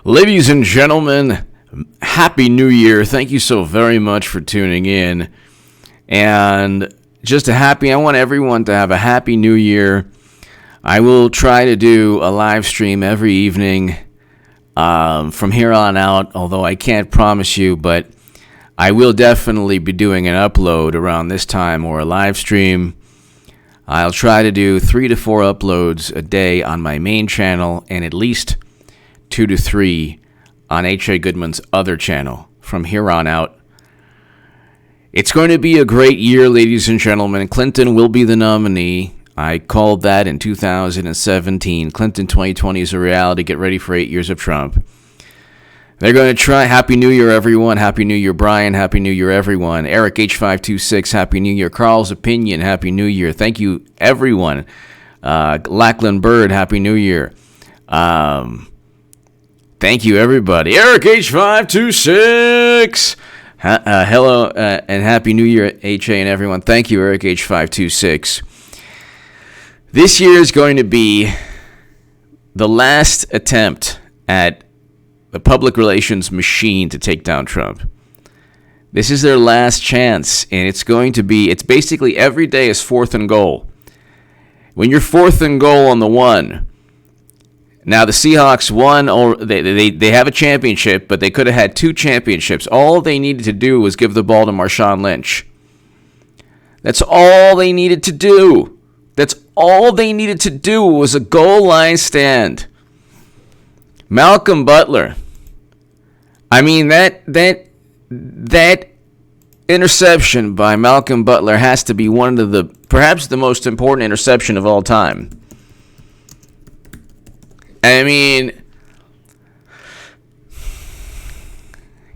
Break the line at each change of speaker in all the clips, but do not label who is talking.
Ladies and gentlemen, Happy New Year. Thank you so very much for tuning in. And I want everyone to have a Happy New Year. I will try to do a live stream every evening from here on out, although I can't promise you, but I will definitely be doing an upload around this time or a live stream. I'll try to do 3 to 4 uploads a day on my main channel and at least 2 to 3 on H.A. Goodman's other channel from here on out. It's going to be a great year, ladies and gentlemen. Clinton will be the nominee. I called that in 2017. Clinton 2020 is a reality. Get ready for 8 years of Trump. They're going to try. Happy New Year, everyone. Happy New Year, Brian. Happy New Year, everyone. Eric H526, Happy New Year. Carl's Opinion, Happy New Year. Thank you, everyone. Lackland Bird, Happy New Year. Thank you, everybody. Eric H526. Hello and Happy New Year, HA and everyone. Thank you, Eric H526. This year is going to be the last attempt at the public relations machine to take down Trump. This is their last chance, and it's basically every day is 4th and goal. When you're 4th and goal on the 1, now the Seahawks won, or they have a championship, but they could have had 2 championships. All they needed to do was give the ball to Marshawn Lynch. That's all they needed to do. That's all they needed to do was a goal line stand. Malcolm Butler. I mean, that interception by Malcolm Butler has to be one of perhaps the most important interception of all time. I mean,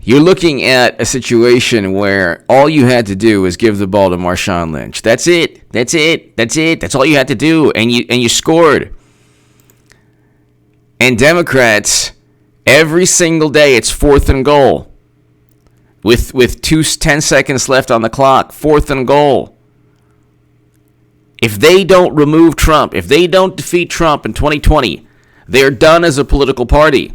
you're looking at a situation where all you had to do was give the ball to Marshawn Lynch. That's it. That's all you had to do, and you scored. And Democrats, every single day, it's 4th and goal. With 10 seconds left on the clock, 4th and goal. If they don't remove Trump, if they don't defeat Trump in 2020, they're done as a political party.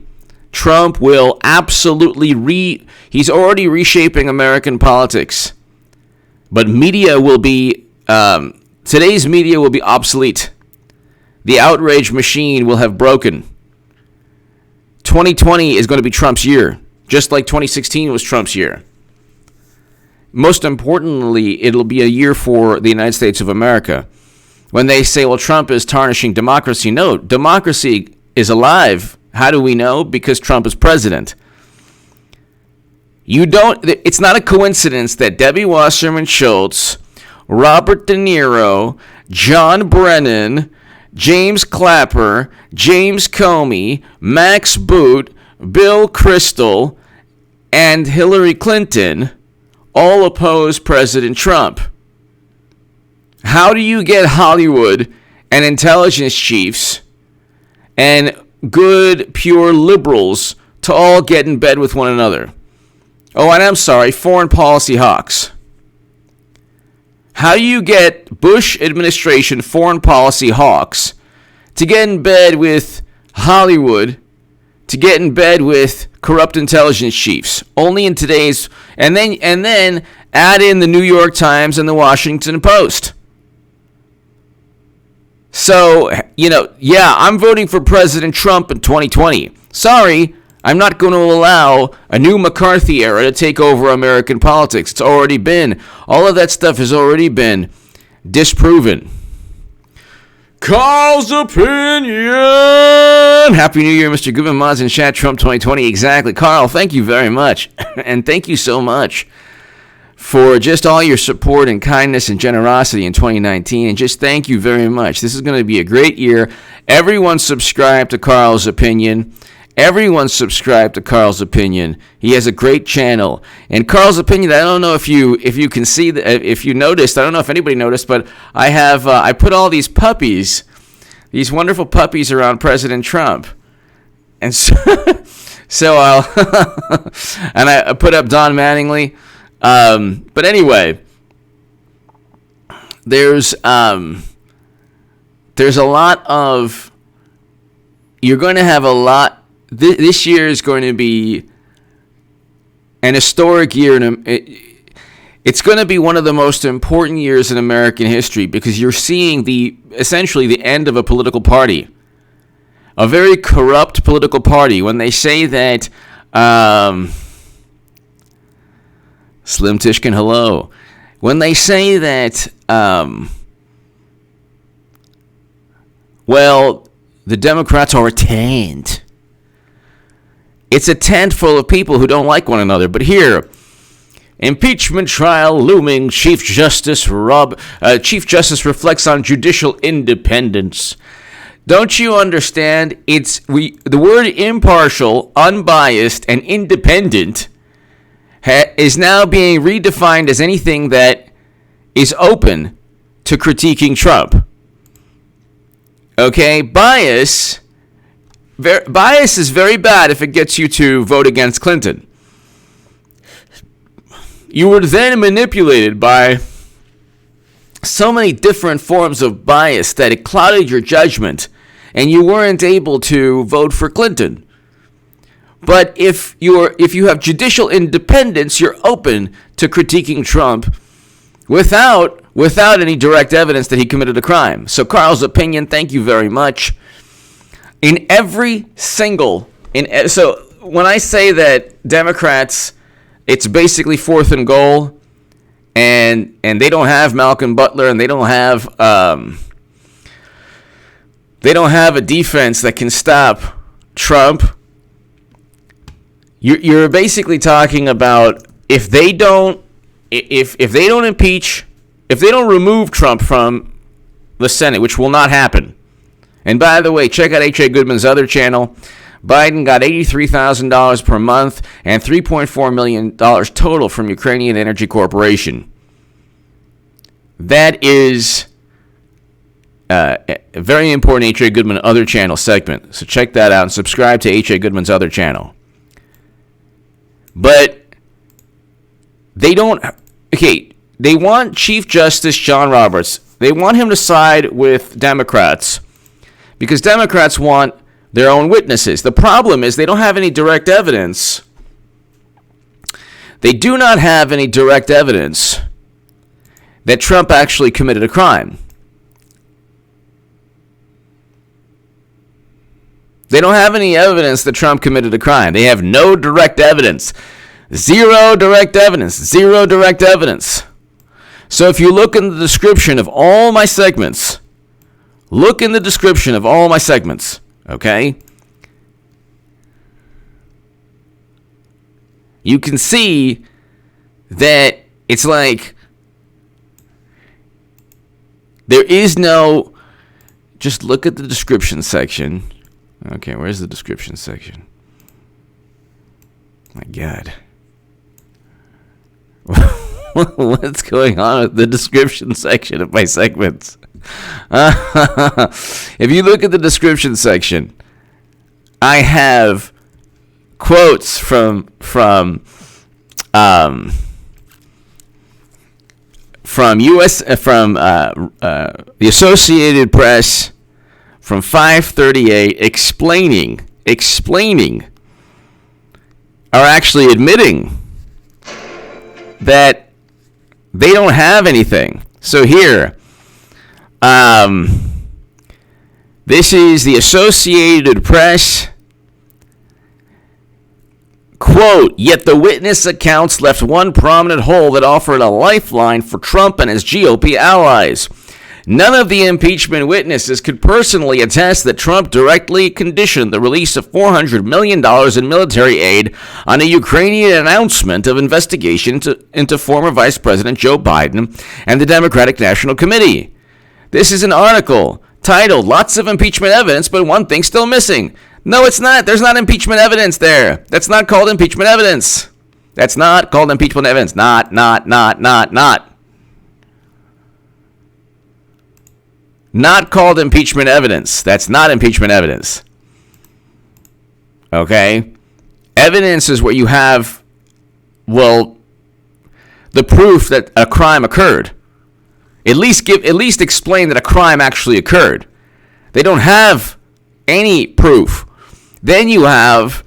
Trump will absolutely he's already reshaping American politics. But media will be, today's media will be obsolete. The outrage machine will have broken. 2020 is going to be Trump's year, just like 2016 was Trump's year. Most importantly, it'll be a year for the United States of America. When they say, well, Trump is tarnishing democracy, no, democracy is alive. How do we know? Because Trump is president. It's not a coincidence that Debbie Wasserman Schultz, Robert De Niro, John Brennan, James Clapper, James Comey, Max Boot, Bill Kristol, and Hillary Clinton all oppose President Trump. How do you get Hollywood and intelligence chiefs and good, pure liberals to all get in bed with one another? Oh, and I'm sorry, foreign policy hawks. How do you get Bush administration foreign policy hawks to get in bed with Hollywood, to get in bed with corrupt intelligence chiefs? Only in today's, and then add in the New York Times and the Washington Post. So, I'm voting for President Trump in 2020. Sorry, I'm not going to allow a new McCarthy era to take over American politics. It's already been. All of that stuff has already been disproven. Carl's Opinion! Happy New Year, Mr. Goodman, Mods, and chat. Trump 2020. Exactly. Carl, thank you very much. And thank you so much for just all your support and kindness and generosity in 2019. And just thank you very much. This is going to be a great year. Everyone subscribe to Carl's Opinion. Everyone subscribe to Carl's Opinion. He has a great channel. And Carl's Opinion, I don't know if you can see, if you noticed, I don't know if anybody noticed, but I put all these puppies, these wonderful puppies around President Trump. And so I'll, and I put up Don Mattingly. But anyway, there's a lot of, you're going to have a lot this year is going to be an historic year. It's going to be one of the most important years in American history because you're seeing essentially the end of a political party, a very corrupt political party. When they say that, Slim Tishkin, hello. When they say that, well, the Democrats are a tent. It's a tent full of people who don't like one another. But here, impeachment trial looming. Chief Justice reflects on judicial independence. Don't you understand? The word impartial, unbiased, and independent is now being redefined as anything that is open to critiquing Trump. Okay, bias is very bad if it gets you to vote against Clinton. You were then manipulated by so many different forms of bias that it clouded your judgment, and you weren't able to vote for Clinton. But if you have judicial independence, you're open to critiquing Trump without any direct evidence that he committed a crime. So Carl's opinion, thank you very much. So when I say that Democrats, it's basically 4th and goal, and they don't have Malcolm Butler, and they don't have a defense that can stop Trump. You're basically talking about if they don't impeach, if they don't remove Trump from the Senate, which will not happen. And by the way, check out H.A. Goodman's other channel. Biden got $83,000 per month and $3.4 million total from Ukrainian Energy Corporation. That is a very important H.A. Goodman other channel segment. So check that out and subscribe to H.A. Goodman's other channel. But they want Chief Justice John Roberts. They want him to side with Democrats because Democrats want their own witnesses. The problem is they don't have any direct evidence. They do not have any direct evidence that Trump actually committed a crime. They don't have any evidence that Trump committed a crime. They have no direct evidence. Zero direct evidence. Zero direct evidence. So if you look in the description of all my segments, okay? You can see that it's like there is no, just look at the description section. Okay, where's the description section? My God. What's going on with the description section of my segments? If you look at the description section, I have quotes from the Associated Press from 538 explaining are actually admitting that they don't have anything. So here, this is the Associated Press. Quote, yet the witness accounts left one prominent hole that offered a lifeline for Trump and his GOP allies. None of the impeachment witnesses could personally attest that Trump directly conditioned the release of $400 million in military aid on a Ukrainian announcement of investigation into former Vice President Joe Biden and the Democratic National Committee. This is an article titled, Lots of Impeachment Evidence, but one thing's still missing. No, it's not. There's not impeachment evidence there. That's not called impeachment evidence. That's not called impeachment evidence. Not. Not called impeachment evidence. That's not impeachment evidence. Okay? Evidence is where you have, well, the proof that a crime occurred. At least explain that a crime actually occurred. They don't have any proof. Then you have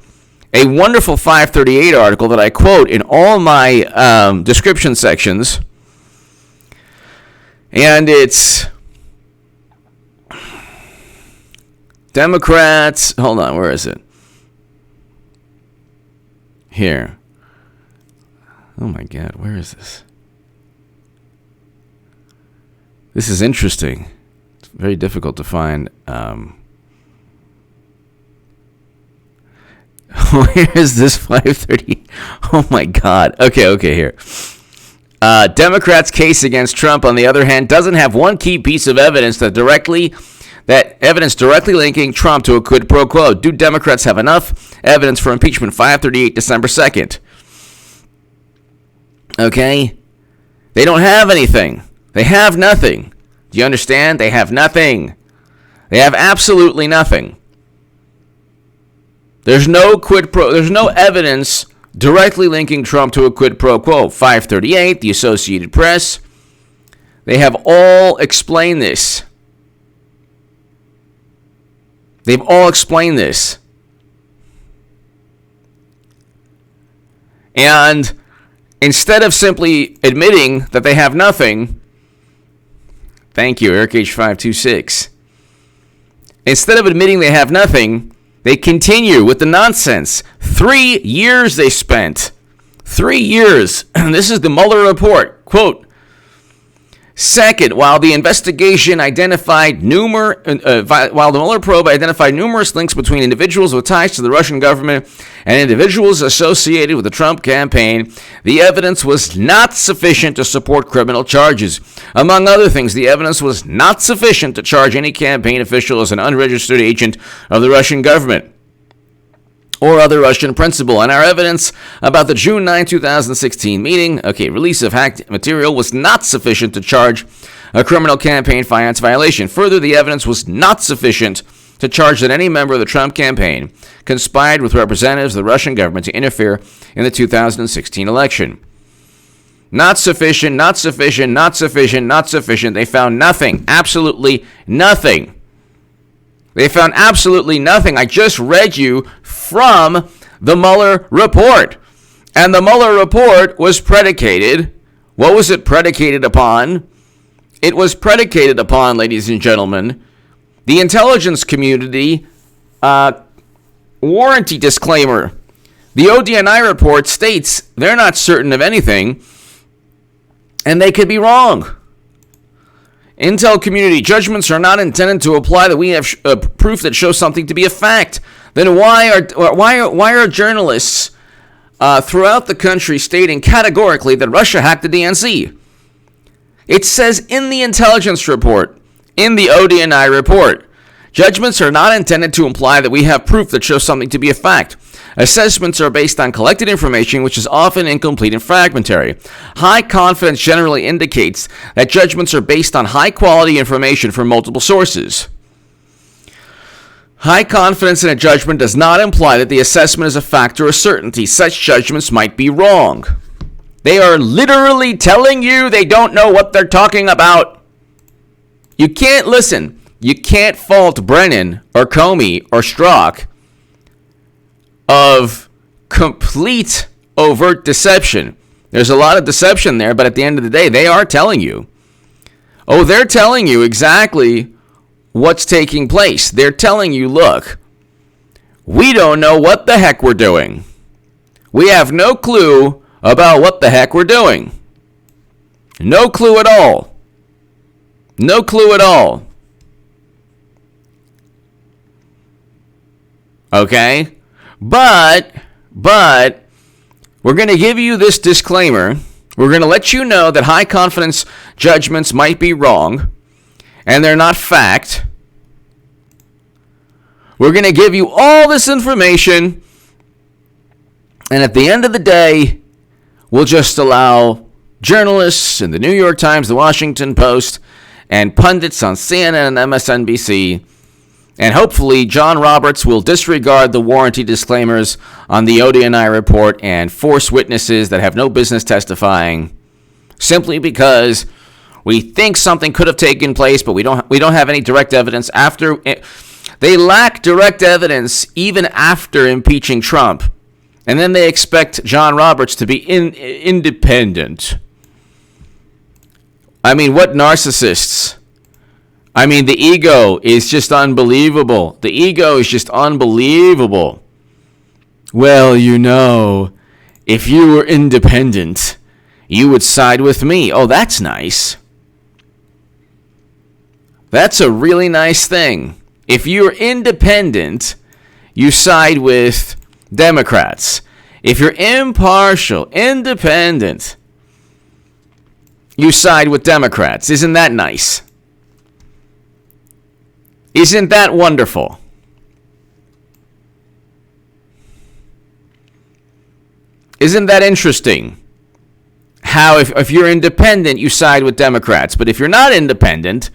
a wonderful 538 article that I quote in all my description sections. And it's Democrats. Hold on, where is it? Here. Oh my God, where is this? This is interesting. It's very difficult to find. Where is this 530? Oh my God. Okay, here. Democrats' case against Trump, on the other hand, doesn't have one key piece of evidence that directly linking Trump to a quid pro quo. Do Democrats have enough evidence for impeachment? 538, December 2nd. Okay? They don't have anything. They have nothing. Do you understand? They have nothing. They have absolutely nothing. There's no evidence directly linking Trump to a quid pro quo. 538, the Associated Press. They have all explained this. They've all explained this. And instead of simply admitting that they have nothing, thank you, Eric H526. Instead of admitting they have nothing, they continue with the nonsense. 3 years they spent. 3 years. This is the Mueller report. Quote, second, while the investigation identified while the Mueller probe identified numerous links between individuals with ties to the Russian government and individuals associated with the Trump campaign, the evidence was not sufficient to support criminal charges. Among other things, the evidence was not sufficient to charge any campaign official as an unregistered agent of the Russian government or other Russian principal. And our evidence about the June 9, 2016 meeting, release of hacked material, was not sufficient to charge a criminal campaign finance violation. Further, the evidence was not sufficient to charge that any member of the Trump campaign conspired with representatives of the Russian government to interfere in the 2016 election. Not sufficient, not sufficient, not sufficient, not sufficient. They found nothing, absolutely nothing. They found absolutely nothing. I just read you from the Mueller report. And the Mueller report was predicated. What was it predicated upon? It was predicated upon, ladies and gentlemen, the intelligence community warranty disclaimer. The ODNI report states they're not certain of anything, and they could be wrong. Intel community judgments are not intended to apply that we have proof that shows something to be a fact. Then why are journalists throughout the country stating categorically that Russia hacked the DNC? It says in the intelligence report, in the ODNI report, judgments are not intended to imply that we have proof that shows something to be a fact. Assessments are based on collected information, which is often incomplete and fragmentary. High confidence generally indicates that judgments are based on high-quality information from multiple sources. High confidence in a judgment does not imply that the assessment is a fact or a certainty. Such judgments might be wrong. They are literally telling you they don't know what they're talking about. You can't listen. You can't fault Brennan or Comey or Strzok of complete overt deception. There's a lot of deception there, but at the end of the day, they are telling you. Oh, they're telling you exactly what's taking place. They're telling you, look, we don't know what the heck we're doing. We have no clue about what the heck we're doing. No clue at all. No clue at all. Okay? But we're going to give you this disclaimer. We're going to let you know that high confidence judgments might be wrong and they're not fact. We're going to give you all this information, and at the end of the day, we'll just allow journalists in the New York Times, the Washington Post, and pundits on CNN and MSNBC, and hopefully John Roberts will disregard the warranty disclaimers on the ODNI report and force witnesses that have no business testifying simply because we think something could have taken place, but we don't have any direct evidence. After They lack direct evidence even after impeaching Trump. And then they expect John Roberts to be independent. I mean, what narcissists? I mean, the ego is just unbelievable. The ego is just unbelievable. Well, you know, if you were independent, you would side with me. Oh, that's nice. That's a really nice thing. If you're independent, you side with Democrats. If you're impartial, independent, you side with Democrats. Isn't that nice? Isn't that wonderful? Isn't that interesting? How if you're independent, you side with Democrats. But if you're not independent,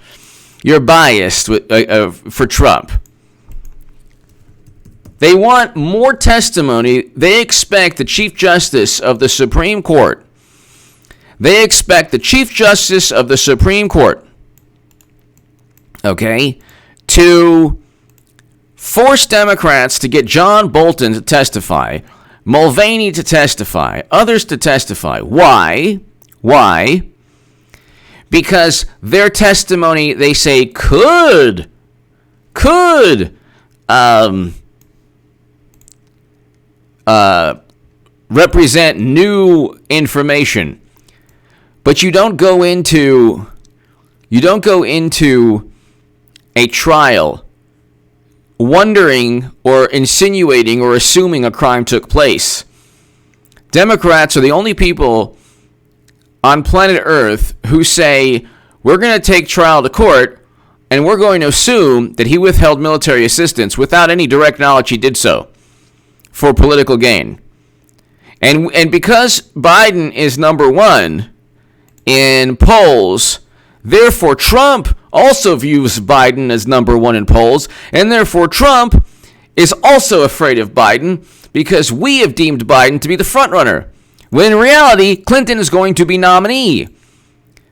you're biased for Trump. They want more testimony. They expect the Chief Justice of the Supreme Court. They expect the Chief Justice of the Supreme Court, okay, to force Democrats to get John Bolton to testify, Mulvaney to testify, others to testify. Why? Why? Because their testimony, they say, could represent new information. But you don't go into a trial wondering or insinuating or assuming a crime took place. Democrats are the only people on planet Earth who say, we're going to take trial to court and we're going to assume that he withheld military assistance without any direct knowledge he did so for political gain. And because Biden is number one in polls, therefore Trump also views Biden as number one in polls, and therefore Trump is also afraid of Biden because we have deemed Biden to be the front runner, when in reality Clinton is going to be nominee.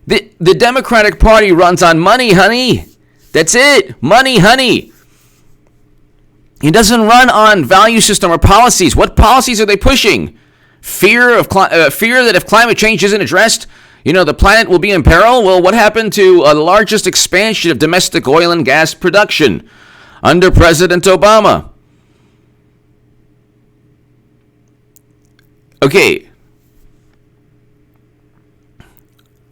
The Democratic Party runs on money, honey. That's it. Money, honey. It doesn't run on value system or policies. What policies are they pushing? Fear that if climate change isn't addressed, the planet will be in peril. Well, what happened to the largest expansion of domestic oil and gas production under President Obama? Okay.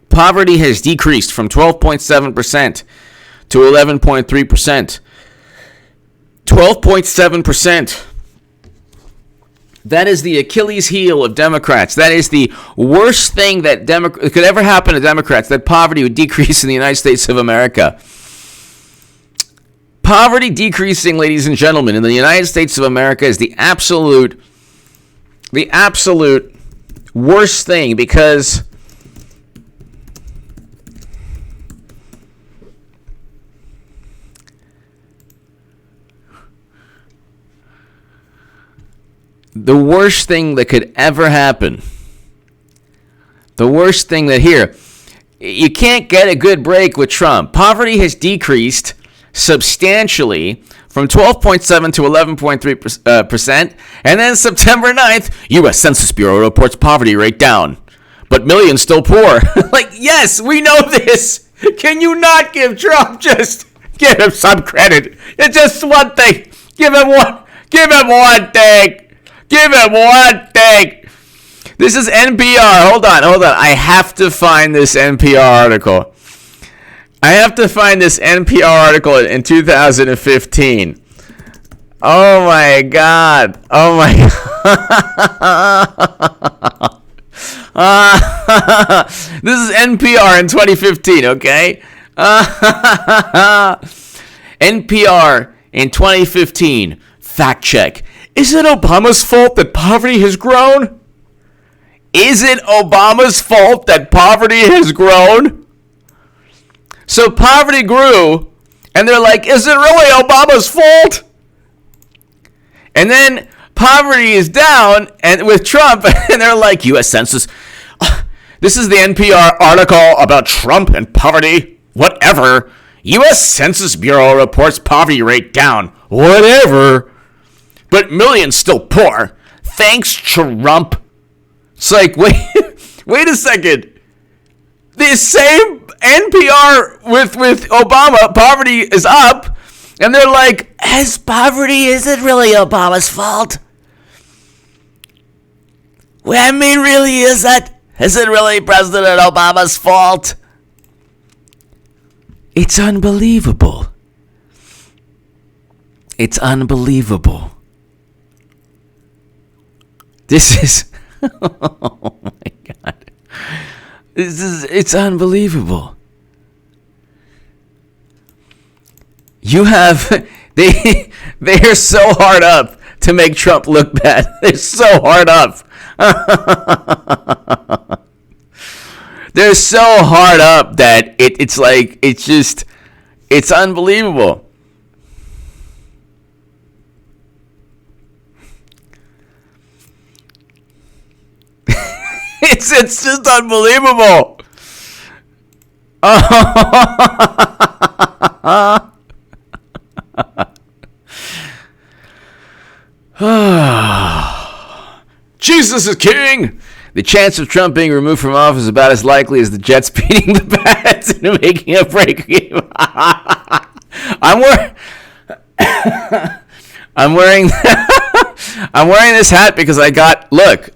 Poverty has decreased from 12.7% to 11.3%. 12.7%. That is the Achilles heel of Democrats. That is the worst thing that could ever happen to Democrats, that poverty would decrease in the United States of America. Poverty decreasing, ladies and gentlemen, in the United States of America is the absolute worst thing, because the worst thing that could ever happen, the worst thing that you can't get a good break with Trump. Poverty has decreased substantially from 12.7 to 11.3%. And then September 9th, U.S. Census Bureau reports poverty rate down, but millions still poor. Like, yes, we know this. Can you not give Trump give him some credit? It's just one thing. Give him one thing. Give him one thing. This is NPR. Hold on. I have to find this NPR article. In 2015. Oh my God. This is NPR in 2015, okay? NPR in 2015. Fact check. Is it Obama's fault that poverty has grown? Is it Obama's fault that poverty has grown? So poverty grew, and they're like, is it really Obama's fault? And then poverty is down, and with Trump, and they're like, U.S. Census. This is the NPR article about Trump and poverty. Whatever. U.S. Census Bureau reports poverty rate down. Whatever. But millions still poor. Thanks, Trump. It's like, wait a second. The same NPR with Obama, poverty is up. And they're like, is it really Obama's fault? Well, I mean, really, is it really President Obama's fault? It's unbelievable. It's unbelievable. This is, oh my God. It's unbelievable. You have, they're so hard up to make Trump look bad. They're so hard up. They're so hard up that it's like, it's unbelievable. It's just unbelievable. Jesus is king. The chance of Trump being removed from office is about as likely as the Jets beating the Pats and making a break game. I'm wearing I'm wearing this hat because I got look.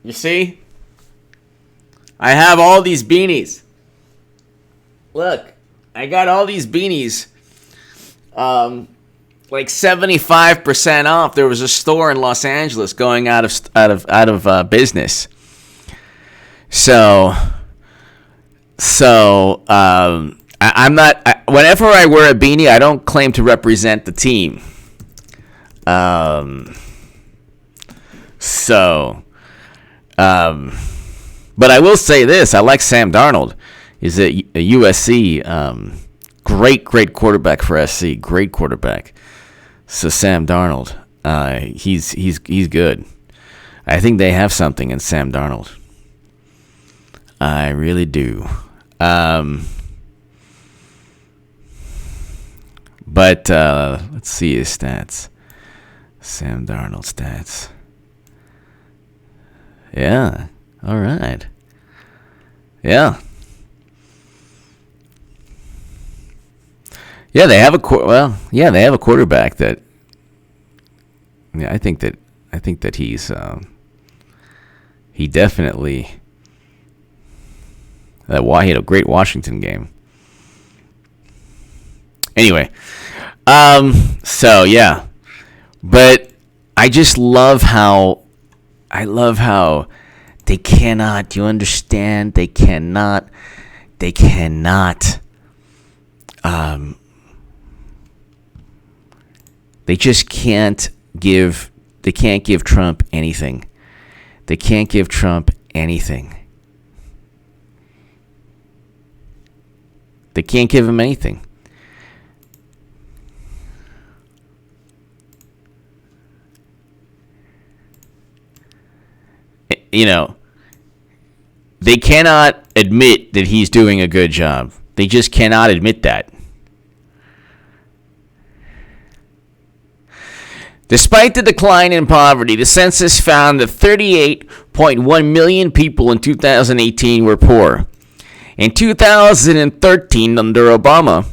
You see? I have all these beanies. Look, I got all these beanies. Like 75% off. There was a store in Los Angeles going out of business. So I'm not. Whenever I wear a beanie, I don't claim to represent the team. But I will say this: I like Sam Darnold. He's a USC great quarterback for SC. Great quarterback. So Sam Darnold, he's good. I think they have something in Sam Darnold. I really do. But let's see his stats. Sam Darnold stats. Yeah. All right. Yeah. Yeah, they have a quarterback that. Yeah, I think that he's he definitely he had a great Washington game. Anyway, so yeah, but I just love how they cannot. You understand? They cannot. They just can't give. They can't give Trump anything. They can't give Trump anything. They can't give him anything. You know, they cannot admit that he's doing a good job. They just cannot admit that. Despite the decline in poverty, the census found that 38.1 million people in 2018 were poor. In 2013, under Obama,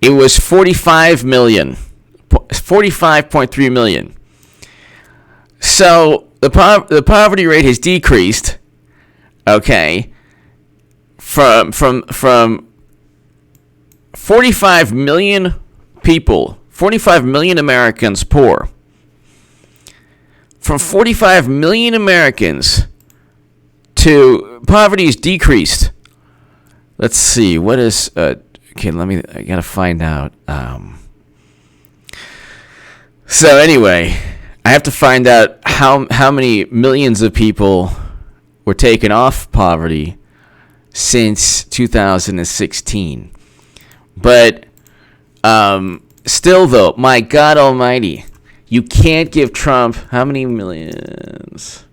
it was 45.3 million. So the poverty rate has decreased, okay, from 45 million people. 45 million Americans poor. From 45 million Americans to poverty is decreased. Let's see, what is, I gotta find out. So anyway, I have to find out how many millions of people were taken off poverty since 2016. But, still, though, my God Almighty, you can't give Trump how many millions?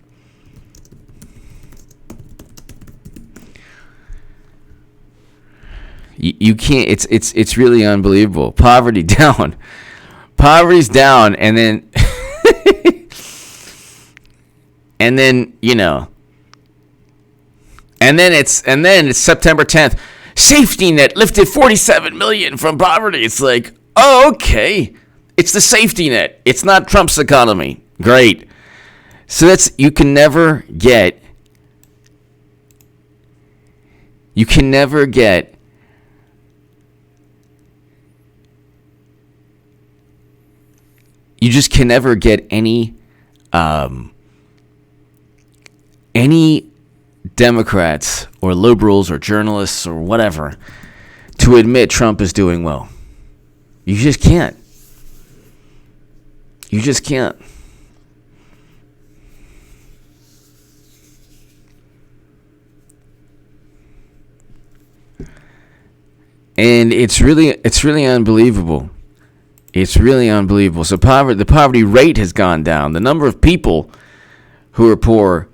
You can't. It's really unbelievable. Poverty down. Poverty's down, and then and then and then it's September 10th. Safety net lifted 47 million from poverty. It's like, oh, okay. It's the safety net. It's not Trump's economy. Great. So you can never get you just can never get any Democrats or liberals or journalists or whatever to admit Trump is doing well. You just can't. You just can't. And it's really unbelievable. It's really unbelievable. So the poverty rate has gone down. The number of people who are poor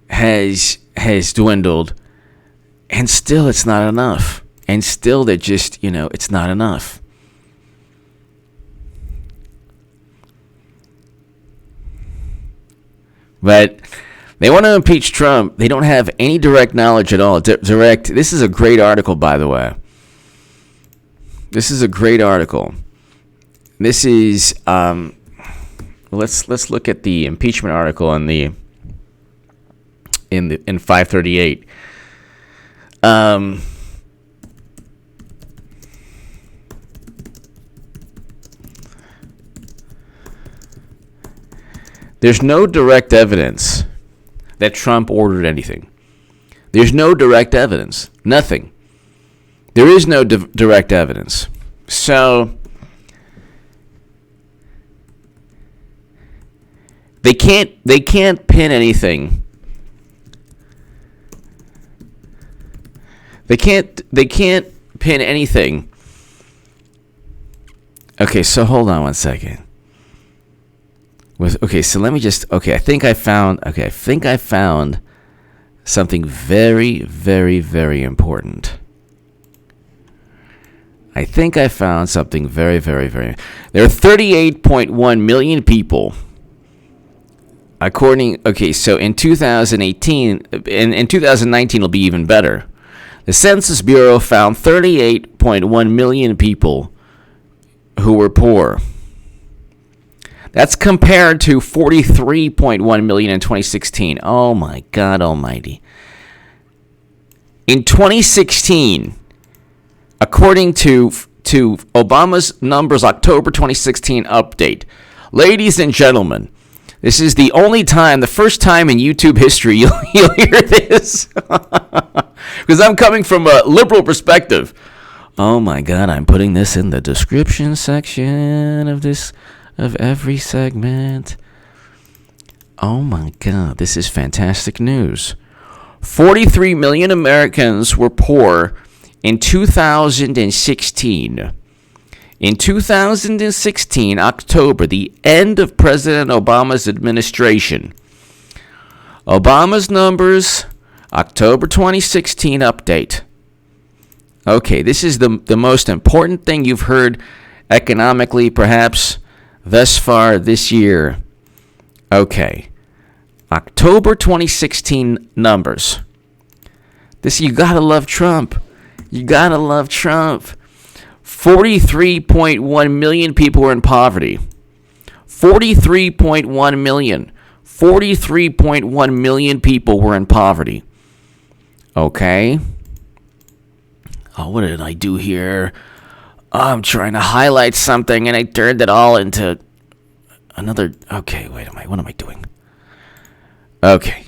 has dwindled, and still it's not enough. And still they're just, it's not enough. But they want to impeach Trump. They don't have any direct knowledge at all. This is a great article, by the way. This is a great article. This is let's look at the impeachment article in 538. There's no direct evidence that Trump ordered anything. There's no direct evidence. Nothing. There is no direct evidence. So they can't pin anything. They can't pin anything. Okay, so hold on one second. So let me just. I think I found something very, very, very important. I think I found something very, very, very. There are 38.1 million people. So in 2018, in 2019 it'll be even better. The Census Bureau found 38.1 million people who were poor. That's compared to 43.1 million in 2016. Oh my God almighty. In 2016, according to Obama's numbers, October 2016 update, ladies and gentlemen, this is the first time in YouTube history you'll hear this. Because I'm coming from a liberal perspective. Oh my God, I'm putting this in the description section of every segment. Oh my God, this is fantastic news. 43 million Americans were poor in 2016. In 2016, October, the end of President Obama's administration. Obama's numbers, October 2016 update. Okay, this is the most important thing you've heard economically, perhaps, thus far this year. Okay, October 2016 numbers. You gotta love Trump. You gotta love Trump. 43.1 million people were in poverty. 43.1 million. 43.1 million people were in poverty. Okay. Oh, what did I do here? I'm trying to highlight something and I turned it all into another. Okay, what am I doing? Okay.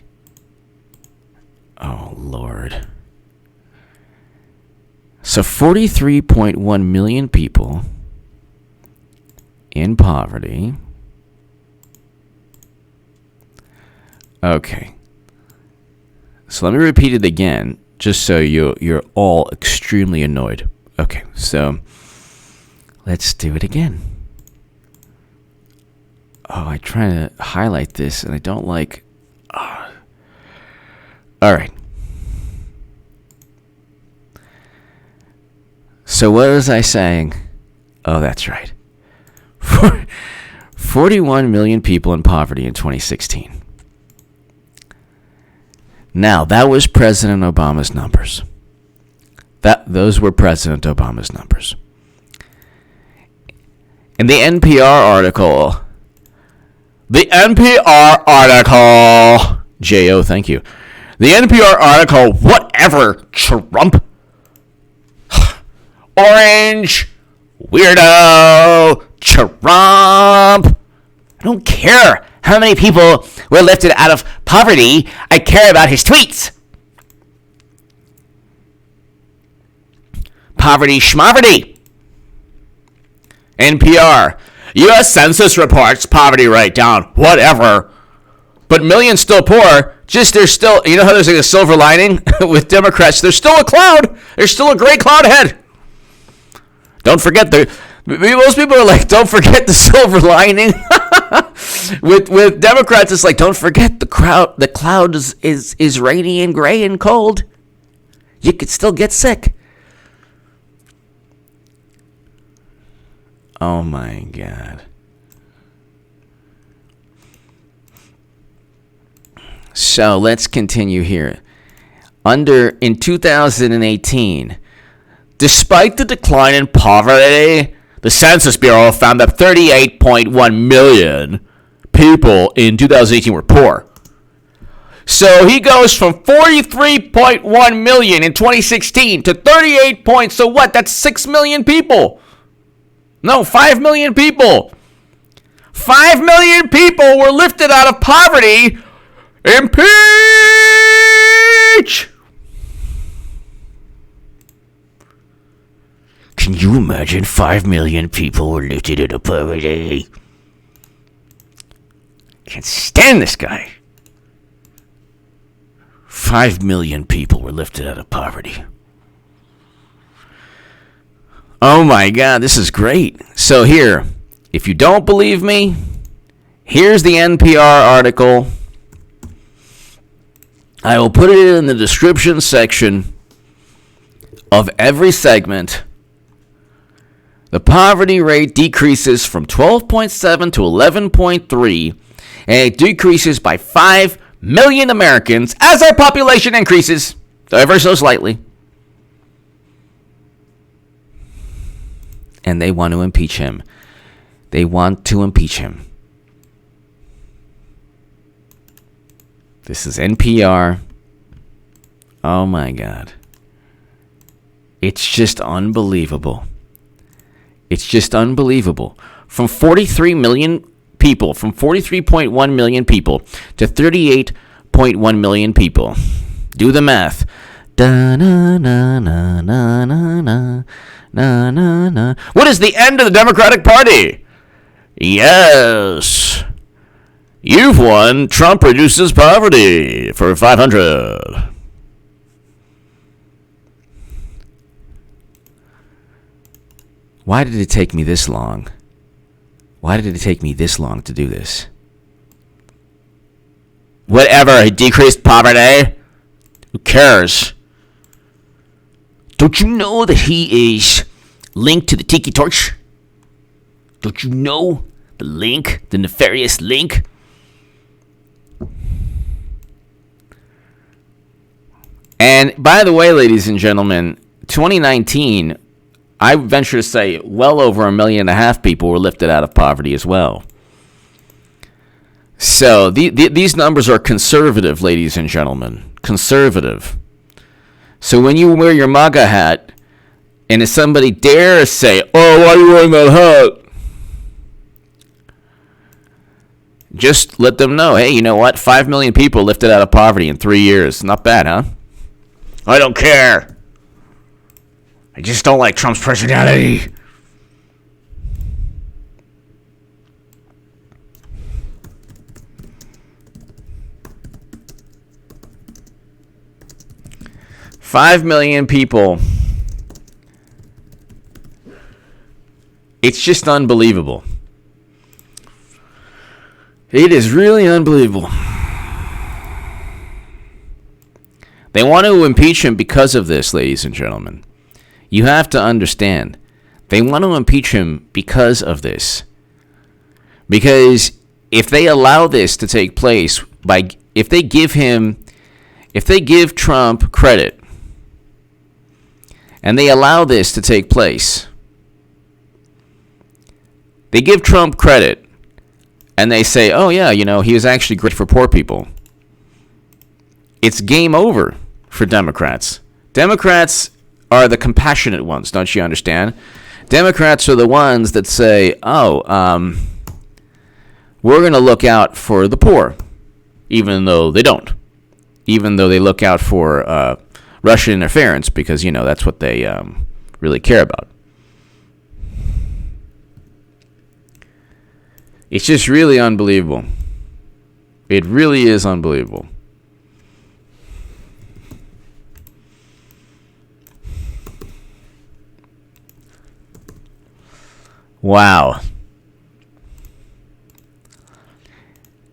Oh, Lord. So 43.1 million people in poverty. Okay. So let me repeat it again, just so you're all extremely annoyed. Okay, so let's do it again. Oh, I try to highlight this, and I don't like... All right. So what was I saying? Oh, that's right. 41 million people in poverty in 2016. Now, that was President Obama's numbers. Those were President Obama's numbers. In the NPR article, J.O., thank you. The NPR article, whatever, Trump, orange, weirdo, Trump. I don't care how many people were lifted out of poverty. I care about his tweets. Poverty schmoverty. NPR. U.S. Census reports poverty rate down. Whatever. But millions still poor. Just there's still, you know how there's like a silver lining with Democrats? There's still a cloud. There's still a gray cloud ahead. Don't forget most people are like, don't forget the silver lining. with Democrats, it's like, don't forget the cloud is rainy and gray and cold. You could still get sick. Oh my God. So let's continue here. In 2018, despite the decline in poverty, the Census Bureau found that 38.1 million people in 2018 were poor. So he goes from 43.1 million in 2016 to 38 points. So what? That's 6 million people. No, 5 million people. 5 million people were lifted out of poverty. Impeach! Can you imagine 5 million people were lifted out of poverty? Can't stand this guy. 5 million people were lifted out of poverty. Oh my God, this is great. So here, if you don't believe me, here's the NPR article. I will put it in the description section of every segment. The poverty rate decreases from 12.7 to 11.3, and it decreases by 5 million Americans as our population increases, ever so slightly. And they want to impeach him. They want to impeach him. This is NPR. Oh my God. It's just unbelievable. It's just unbelievable. From 43 million people, from 43.1 million people to 38.1 million people. Do the math. Da na na na na na na na na na. What is the end of the Democratic Party? Yes. You've won. Trump reduces poverty for 500. Why did it take me this long? Why did it take me this long to do this? Whatever, he decreased poverty. Who cares? Don't you know that he is linked to the Tiki Torch? Don't you know the link, the nefarious link? And by the way, ladies and gentlemen, 2019, I venture to say well over 1.5 million people were lifted out of poverty as well. So these numbers are conservative, ladies and gentlemen. Conservative. So when you wear your MAGA hat, and if somebody dares say, "Oh, why are you wearing that hat?" Just let them know, hey, you know what? 5 million people lifted out of poverty in 3 years. Not bad, huh? I don't care. I just don't like Trump's personality. $5 million people. It's just unbelievable. It is really unbelievable. They want to impeach him because of this, ladies and gentlemen. You have to understand. They want to impeach him because of this. Because if they allow this to take place, if they give Trump credit, and they allow this to take place, they give Trump credit, and they say, oh yeah, he was actually great for poor people. It's game over for Democrats. Democrats are the compassionate ones, don't you understand? Democrats are the ones that say, we're going to look out for the poor, even though they don't. Even though they look out for Russian interference, because, that's what they really care about. It's just really unbelievable. It really is unbelievable. Wow.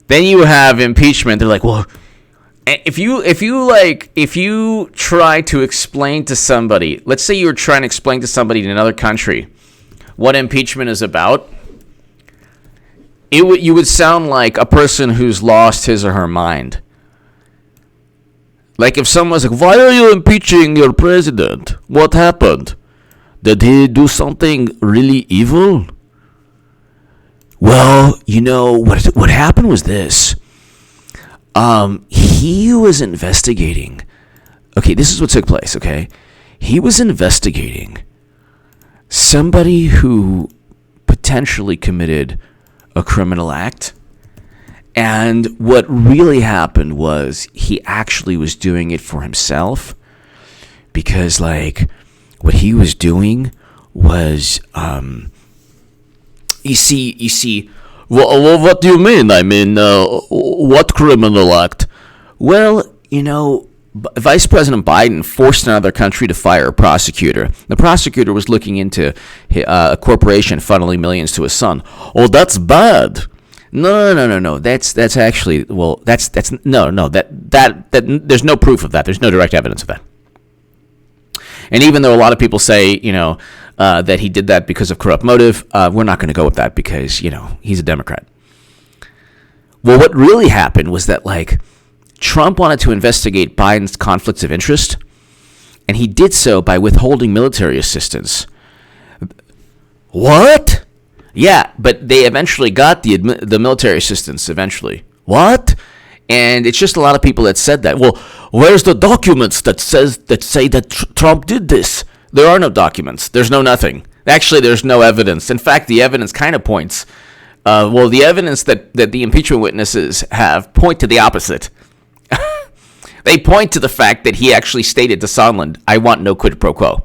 Then you have impeachment. They're like, well, if you try to explain to somebody, let's say you're trying to explain to somebody in another country what impeachment is about, you would sound like a person who's lost his or her mind. Like if someone's like, why are you impeaching your president? What happened? Did he do something really evil? Well, what happened was this. He was investigating. Okay, this is what took place, okay? He was investigating somebody who potentially committed a criminal act. And what really happened was he actually was doing it for himself. Because, what he was doing was, you see, well, what do you mean? I mean, what criminal act? Well, Vice President Biden forced another country to fire a prosecutor. The prosecutor was looking into a corporation funneling millions to his son. Oh, that's bad. No. That's actually, well, that's no. That there's no proof of that. There's no direct evidence of that. And even though a lot of people say, that he did that because of corrupt motive, we're not going to go with that because, he's a Democrat. Well, what really happened was that, Trump wanted to investigate Biden's conflicts of interest, and he did so by withholding military assistance. What? Yeah, but they eventually got the military assistance eventually. What? And it's just a lot of people that said that. Well, where's the documents that say that Trump did this? There are no documents. There's nothing. Actually, there's no evidence. In fact, the evidence kind of points. The evidence that the impeachment witnesses have point to the opposite. They point to the fact that he actually stated to Sondland, I want no quid pro quo.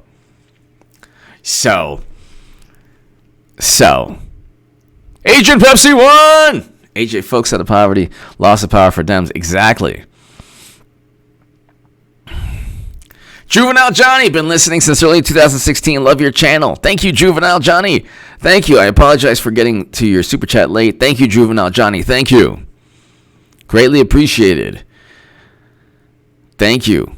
So, Agent Pepsi won! AJ, folks out of poverty, loss of power for Dems. Exactly. Juvenile Johnny, been listening since early 2016. Love your channel. Thank you, Juvenile Johnny. Thank you. I apologize for getting to your super chat late. Thank you, Juvenile Johnny. Thank you. Greatly appreciated. Thank you.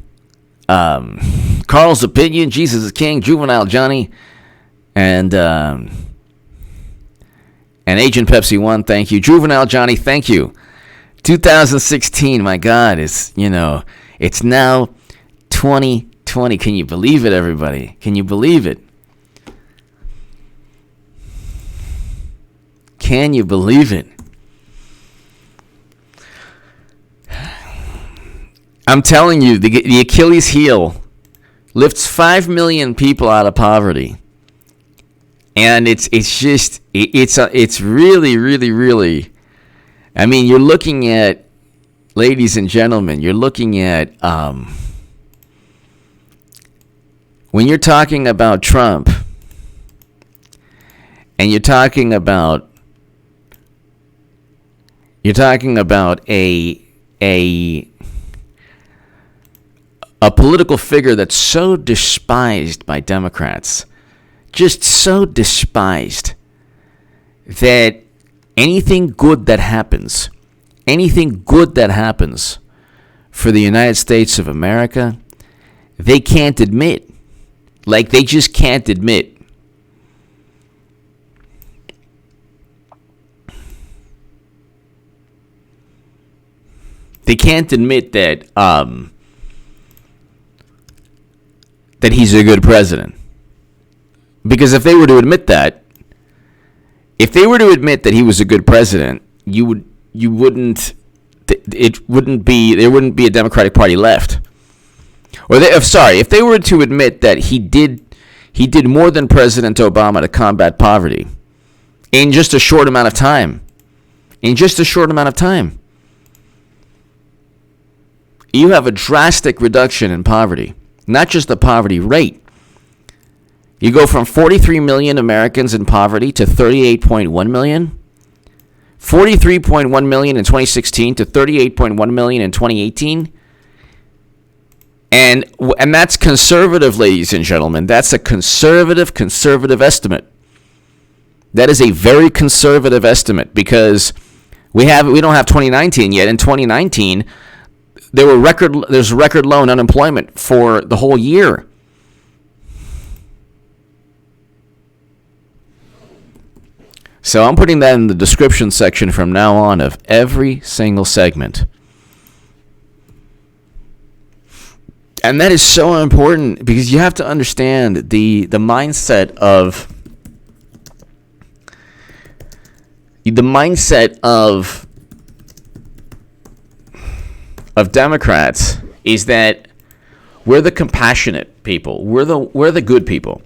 Carl's opinion, Jesus is King, Juvenile Johnny, and Agent Pepsi 1, thank you. Juvenile Johnny, thank you. 2016, my God, it's now 2020. Can you believe it, everybody? Can you believe it? Can you believe it? I'm telling you, the Achilles heel lifts 5 million people out of poverty. And it's really, really, really, I mean, you're looking at, ladies and gentlemen, you're looking at, when you're talking about Trump, and you're talking about a political figure that's so despised by Democrats, just so despised, that anything good that happens for the United States of America, they can't admit. Like, they just can't admit. They can't admit that that he's a good president. Because if they were to admit that, he was a good president, there wouldn't be a Democratic Party left. If they were to admit that he did more than President Obama to combat poverty in just a short amount of time. You have a drastic reduction in poverty, not just the poverty rate. You go from 43 million Americans in poverty to 38.1 million. 43.1 million in 2016 to 38.1 million in 2018. And that's conservative, ladies and gentlemen. That's a conservative estimate. That is a very conservative estimate, because we don't have 2019 yet. In 2019, there's record low unemployment for the whole year. So I'm putting that in the description section from now on of every single segment. And that is so important, because you have to understand the mindset of Democrats is that we're the compassionate people. We're the good people.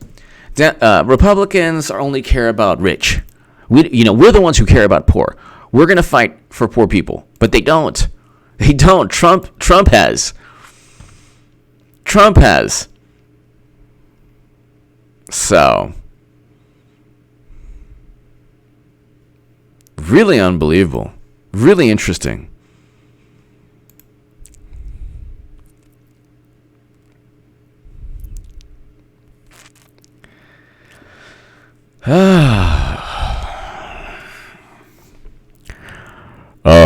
Republicans only care about rich. We're the ones who care about poor. We're going to fight for poor people, but they don't. Trump has. So, really unbelievable. Really interesting.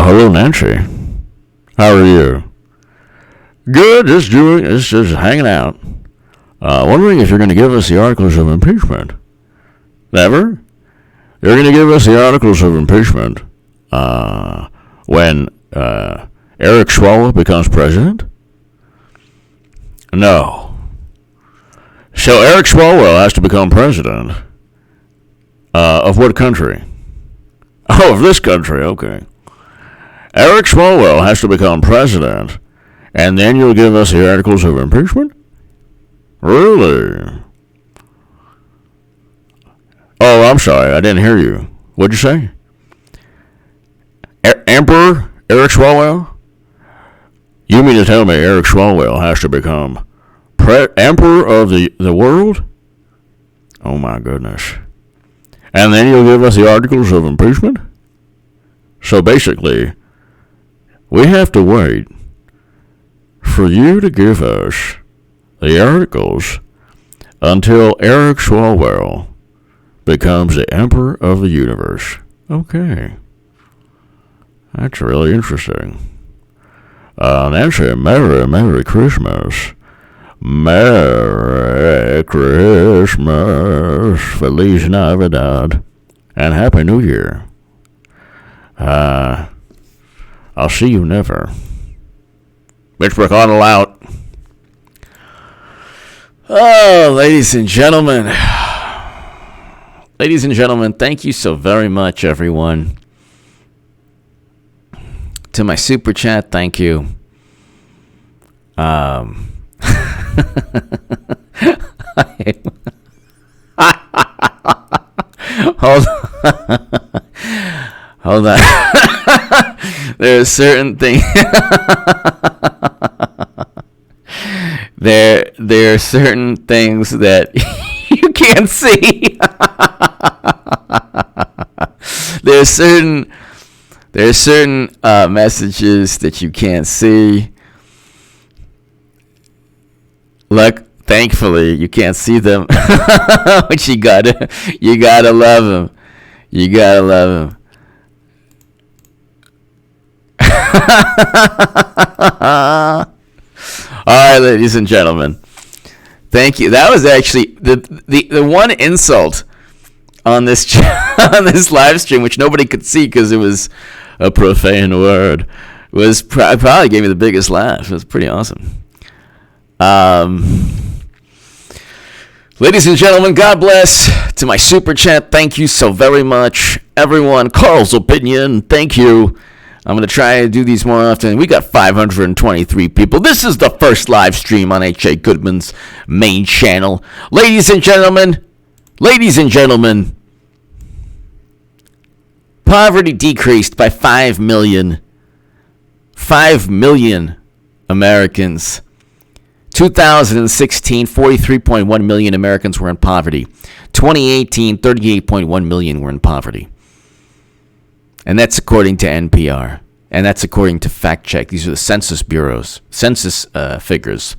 Hello, Nancy. How are you? Good, just hanging out. Wondering if you're going to give us the articles of impeachment. Never? You're going to give us the articles of impeachment when Eric Swalwell becomes president? No. So Eric Swalwell has to become president of what country? Oh, of this country, okay. Eric Swalwell has to become president, and then you'll give us the articles of impeachment? Really? Oh, I'm sorry, I didn't hear you. What'd you say? Emperor Eric Swalwell? You mean to tell me Eric Swalwell has to become emperor of the world? Oh my goodness. And then you'll give us the articles of impeachment? So basically, we have to wait for you to give us the articles until Eric Swalwell becomes the emperor of the universe. Okay. That's really interesting. Nancy, Merry Christmas. Merry Christmas. Feliz Navidad. And Happy New Year. I'll see you never. Mitch McConnell out. Oh, ladies and gentlemen. Ladies and gentlemen, thank you so very much, everyone. To my super chat, thank you. Hold on. There are certain things. there are certain things that you can't see. There are certain messages that you can't see. Look, thankfully, you can't see them, but you gotta love them. You gotta love them. All right, ladies and gentlemen. Thank you. That was actually the one insult on this on this live stream, which nobody could see because it was a profane word, was probably gave me the biggest laugh. It was pretty awesome. Ladies and gentlemen, God bless. To my super chat, thank you so very much. Everyone, Carl's opinion, thank you. I'm going to try to do these more often. We got 523 people. This is the first live stream on H.A. Goodman's main channel. Ladies and gentlemen, poverty decreased by 5 million. 5 million Americans. 2016, 43.1 million Americans were in poverty. 2018, 38.1 million were in poverty. And that's according to NPR. And that's according to Fact Check. These are the Census Bureau's census figures.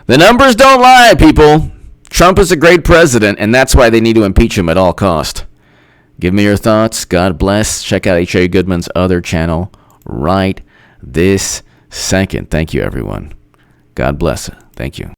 The numbers don't lie, people. Trump is a great president, and that's why they need to impeach him at all cost. Give me your thoughts. God bless. Check out H.A. Goodman's other channel right this second. Thank you, everyone. God bless. Thank you.